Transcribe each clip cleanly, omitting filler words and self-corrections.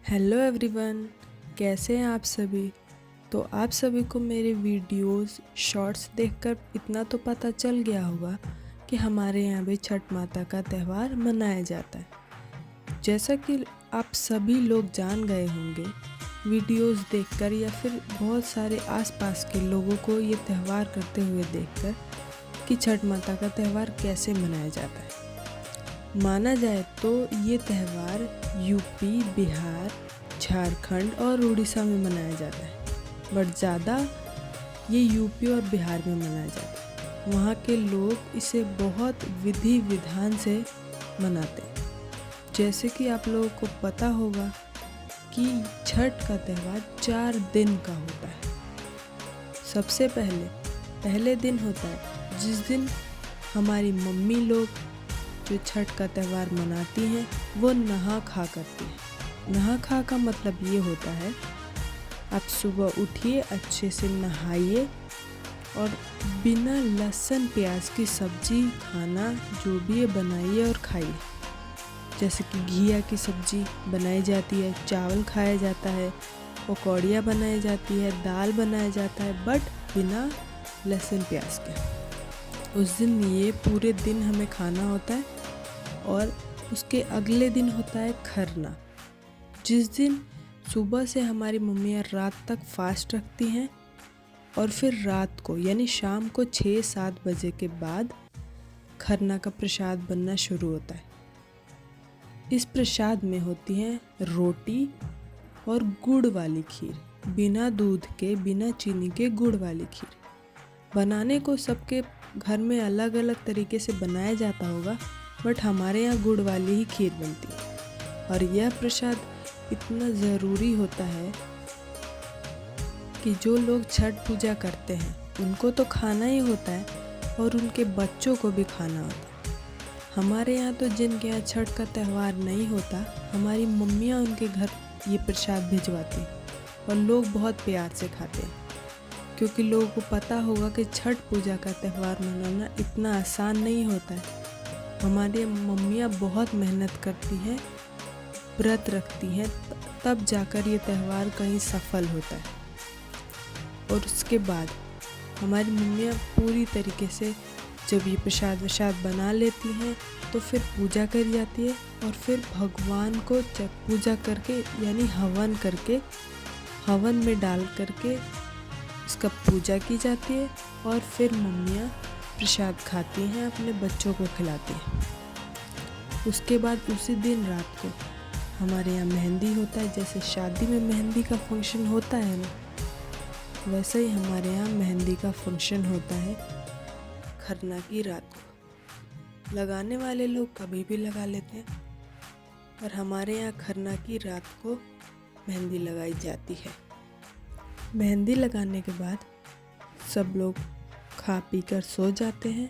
Hello everyone, कैसे हैं आप सभी। तो आप सभी को मेरे वीडियोस शॉर्ट्स देखकर इतना तो पता चल गया होगा कि हमारे यहाँ भी छठ माता का त्यौहार मनाया जाता है। जैसा कि आप सभी लोग जान गए होंगे वीडियोस देखकर या फिर बहुत सारे आसपास के लोगों को ये त्यौहार करते हुए देखकर कि छठ माता का त्यौहार कैसे मनाया जाता है। माना जाए तो ये त्यौहार यूपी, बिहार, झारखंड और उड़ीसा में मनाया जाता है, बट ज़्यादा ये यूपी और बिहार में मनाया जाता है। वहाँ के लोग इसे बहुत विधि विधान से मनाते हैं। जैसे कि आप लोगों को पता होगा कि छठ का त्यौहार 4 दिन का होता है। सबसे पहले दिन होता है जिस दिन हमारी मम्मी लोग जो छठ का त्यौहार मनाती हैं वो नहा खा करती हैं। नहा खा का मतलब ये होता है आप सुबह उठिए, अच्छे से नहाइए और बिना लहसुन प्याज की सब्जी खाना जो भी है बनाइए और खाइए। जैसे कि घिया की सब्जी बनाई जाती है, चावल खाया जाता है, पकौड़ियाँ बनाई जाती है, दाल बनाया जाता है, बट बिना लहसुन प्याज के। उस दिन ये पूरे दिन हमें खाना होता है और उसके अगले दिन होता है खरना, जिस दिन सुबह से हमारी मम्मियाँ रात तक फास्ट रखती हैं और फिर रात को यानी शाम को 6-7 बजे के बाद खरना का प्रसाद बनना शुरू होता है। इस प्रसाद में होती हैं रोटी और गुड़ वाली खीर, बिना दूध के, बिना चीनी के गुड़ वाली खीर। बनाने को सबके घर में अलग अलग तरीके से बनाया जाता होगा, बट हमारे यहाँ गुड़ वाली ही खीर बनती है। और यह प्रसाद इतना ज़रूरी होता है कि जो लोग छठ पूजा करते हैं उनको तो खाना ही होता है और उनके बच्चों को भी खाना होता है। हमारे यहाँ तो जिनके यहाँ छठ का त्यौहार नहीं होता, हमारी मम्मियाँ उनके घर ये प्रसाद भिजवाती और लोग बहुत प्यार से खाते हैं, क्योंकि लोगों को पता होगा कि छठ पूजा का त्यौहार मनाना इतना आसान नहीं होता है। हमारी मम्मियाँ बहुत मेहनत करती हैं, व्रत रखती हैं, तब जाकर ये त्यौहार कहीं सफल होता है। और उसके बाद हमारी मम्मियाँ पूरी तरीके से जब ये प्रसाद वसाद बना लेती हैं तो फिर पूजा करी जाती है और फिर भगवान को पूजा करके यानी हवन करके, हवन में डाल करके इसका पूजा की जाती है और फिर मम्मियाँ प्रसाद खाती हैं, अपने बच्चों को खिलाती हैं। उसके बाद उसी दिन रात को हमारे यहाँ मेहंदी होता है। जैसे शादी में मेहंदी का फंक्शन होता है ना, वैसे ही हमारे यहाँ मेहंदी का फंक्शन होता है खरना की रात को। लगाने वाले लोग कभी भी लगा लेते हैं, पर हमारे यहाँ खरना की रात को मेहंदी लगाई जाती है। मेहंदी लगाने के बाद सब लोग खा पी कर सो जाते हैं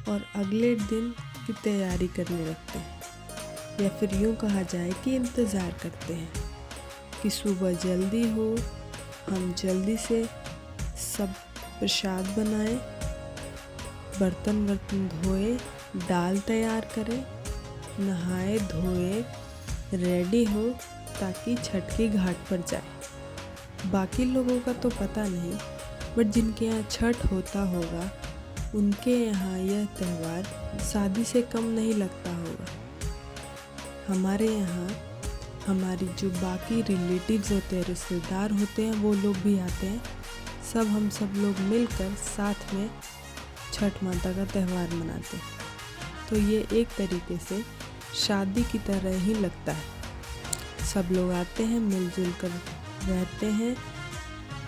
और अगले दिन की तैयारी करने लगते हैं, या फिर यूँ कहा जाए कि इंतज़ार करते हैं कि सुबह जल्दी हो, हम जल्दी से सब प्रसाद बनाएं, बर्तन धोए, दाल तैयार करें, नहाए धोए, रेडी हो ताकि छठ की घाट पर जाए। बाकी लोगों का तो पता नहीं, बट जिनके यहाँ छठ होता होगा उनके यहाँ यह त्यौहार शादी से कम नहीं लगता होगा। हमारे यहाँ हमारी जो बाकी रिलेटिव्स होते हैं, रिश्तेदार होते हैं, वो लोग भी आते हैं। हम सब लोग मिलकर साथ में छठ माता का त्यौहार मनाते हैं। तो ये एक तरीके से शादी की तरह ही लगता है। सब लोग आते हैं, मिलजुल कर रहते हैं,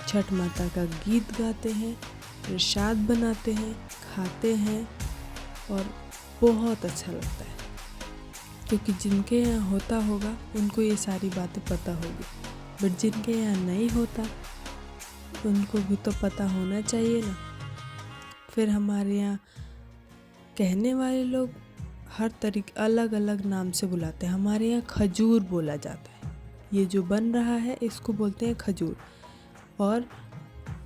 छठ माता का गीत गाते हैं, प्रसाद बनाते हैं, खाते हैं और बहुत अच्छा लगता है। क्योंकि जिनके यहाँ होता होगा उनको ये सारी बातें पता होगी, बट जिनके यहाँ नहीं होता उनको भी तो पता होना चाहिए ना। फिर हमारे यहाँ कहने वाले लोग हर तरीके अलग अलग नाम से बुलाते हैं। हमारे यहाँ खजूर बोला जाता है, ये जो बन रहा है इसको बोलते हैं खजूर, और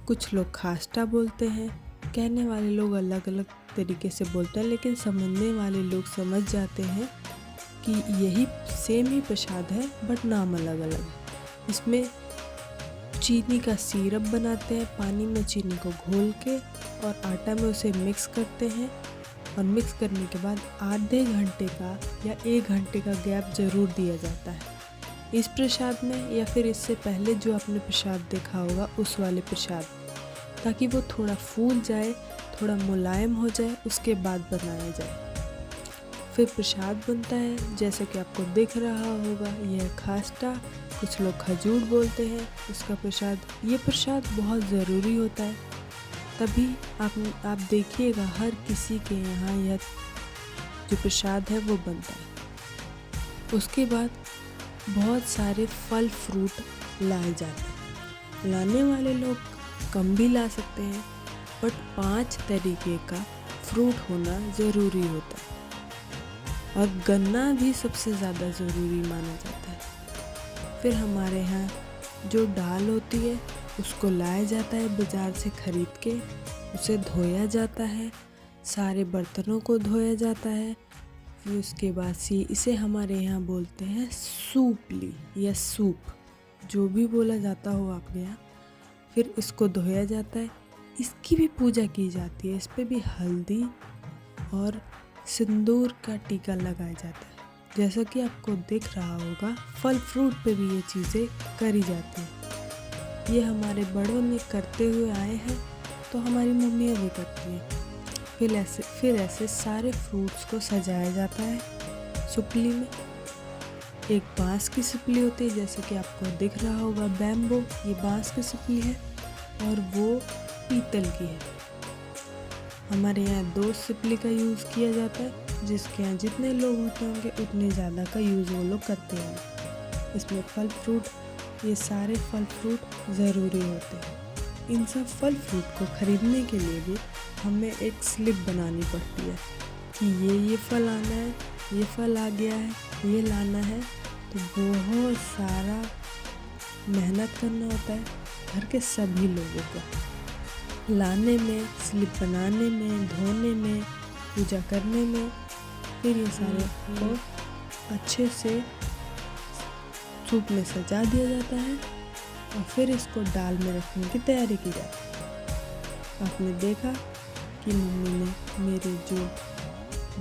कुछ लोग खास्टा बोलते हैं। कहने वाले लोग अलग अलग तरीके से बोलते हैं, लेकिन समझने वाले लोग समझ जाते हैं कि यही सेम ही प्रसाद है, बट नाम अलग अलग है। इसमें चीनी का सिरप बनाते हैं, पानी में चीनी को घोल के और आटा में उसे मिक्स करते हैं और मिक्स करने के बाद आधे घंटे का या 1 घंटे का गैप ज़रूर दिया जाता है इस प्रसाद में, या फिर इससे पहले जो आपने प्रसाद देखा होगा उस वाले प्रसाद, ताकि वो थोड़ा फूल जाए, थोड़ा मुलायम हो जाए, उसके बाद बनाया जाए। फिर प्रसाद बनता है, जैसे कि आपको दिख रहा होगा, यह खास्टा, कुछ लोग खजूर बोलते हैं उसका प्रसाद। ये प्रसाद बहुत ज़रूरी होता है, तभी आप देखिएगा हर किसी के यहाँ यह जो प्रसाद है वो बनता है। उसके बाद बहुत सारे फल फ्रूट लाए जाते हैं। लाने वाले लोग कम भी ला सकते हैं, बट 5 तरीके का फ्रूट होना ज़रूरी होता है और गन्ना भी सबसे ज़्यादा ज़रूरी माना जाता है। फिर हमारे यहाँ जो दाल होती है उसको लाया जाता है बाज़ार से ख़रीद के, उसे धोया जाता है, सारे बर्तनों को धोया जाता है। फिर उसके बाद से इसे हमारे यहाँ बोलते हैं सूपली या सूप, जो भी बोला जाता हो आपके यहाँ। फिर इसको धोया जाता है, इसकी भी पूजा की जाती है, इस पर भी हल्दी और सिंदूर का टीका लगाया जाता है। जैसा कि आपको दिख रहा होगा, फल फ्रूट पे भी ये चीज़ें करी जाती हैं। ये हमारे बड़ों ने करते हुए आए हैं, तो हमारी मम्मियाँ भी करती हैं। फिर ऐसे सारे फ्रूट्स को सजाया जाता है सुपली में। एक बांस की सुपली होती है, जैसे कि आपको दिख रहा होगा बैम्बो, ये बांस की सुपली है, और वो पीतल की है। हमारे यहाँ 2 सुपली का यूज़ किया जाता है, जिसके यहाँ जितने लोग होते होंगे उतने ज़्यादा का यूज़ वो लोग करते हैं। इसमें फल फ्रूट, ये सारे फल फ्रूट ज़रूरी होते हैं। इन सब फल फ्रूट को ख़रीदने के लिए भी हमें एक स्लिप बनानी पड़ती है कि ये फल आना है, ये फल आ गया है, ये लाना है। तो बहुत सारा मेहनत करना होता है घर के सभी लोगों को, लाने में, स्लिप बनाने में, धोने में, पूजा करने में। फिर ये सारे को अच्छे से सूप में सजा दिया जाता है और फिर इसको दाल में रखने की तैयारी की जाती है। आपने देखा कि मम्मी ने मेरे जो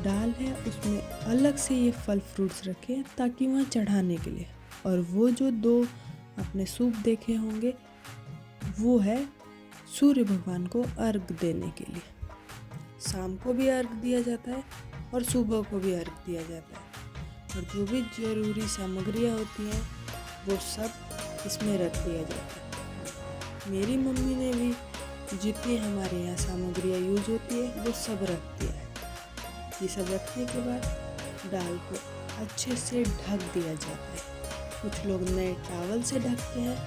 दाल है उसमें अलग से ये फल फ्रूट्स रखे हैं ताकि वहाँ चढ़ाने के लिए, और वो जो 2 आपने सूप देखे होंगे वो है सूर्य भगवान को अर्घ देने के लिए। शाम को भी अर्घ दिया जाता है और सुबह को भी अर्घ दिया जाता है, और जो भी ज़रूरी सामग्रियाँ होती हैं वो सब इसमें रख दिया जाता है। मेरी मम्मी ने भी जितनी हमारे यहाँ सामग्रियाँ यूज होती है वो सब रख दिया है। ये सब रखने के बाद दाल को अच्छे से ढक दिया जाता है। कुछ लोग नए टॉवल से ढकते हैं,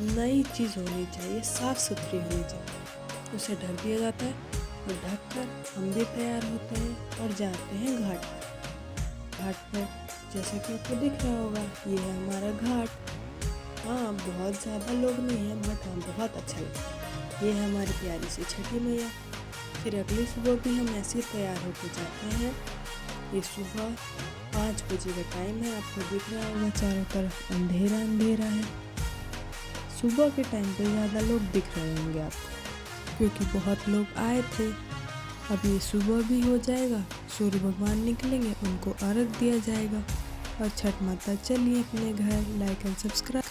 नई चीज़ होनी चाहिए, साफ़ सुथरी होनी चाहिए, उसे ढक दिया जाता है। और ढककर हम भी तैयार होते हैं और जाते हैं घाट पर। घाट पर जैसे कि आपको दिख रहा होगा, ये है हमारा घाट। हाँ, बहुत ज़्यादा लोग नहीं हैं, बट हाँ बहुत अच्छा लगता है। ये है हमारी प्यारी सी छठी मैया। फिर अगली सुबह भी हम ऐसे तैयार होकर जाते हैं। ये सुबह 5 बजे का टाइम है, आपको दिख रहा होगा चारों तरफ अंधेरा अंधेरा है। सुबह के टाइम पे ज़्यादा लोग दिख रहे होंगे आपको, क्योंकि बहुत लोग आए थे। अब ये सुबह भी हो जाएगा, सूर्य भगवान निकलेंगे, उनको अर्घ दिया जाएगा और छठ माता चलिए अपने घर। Like and subscribe.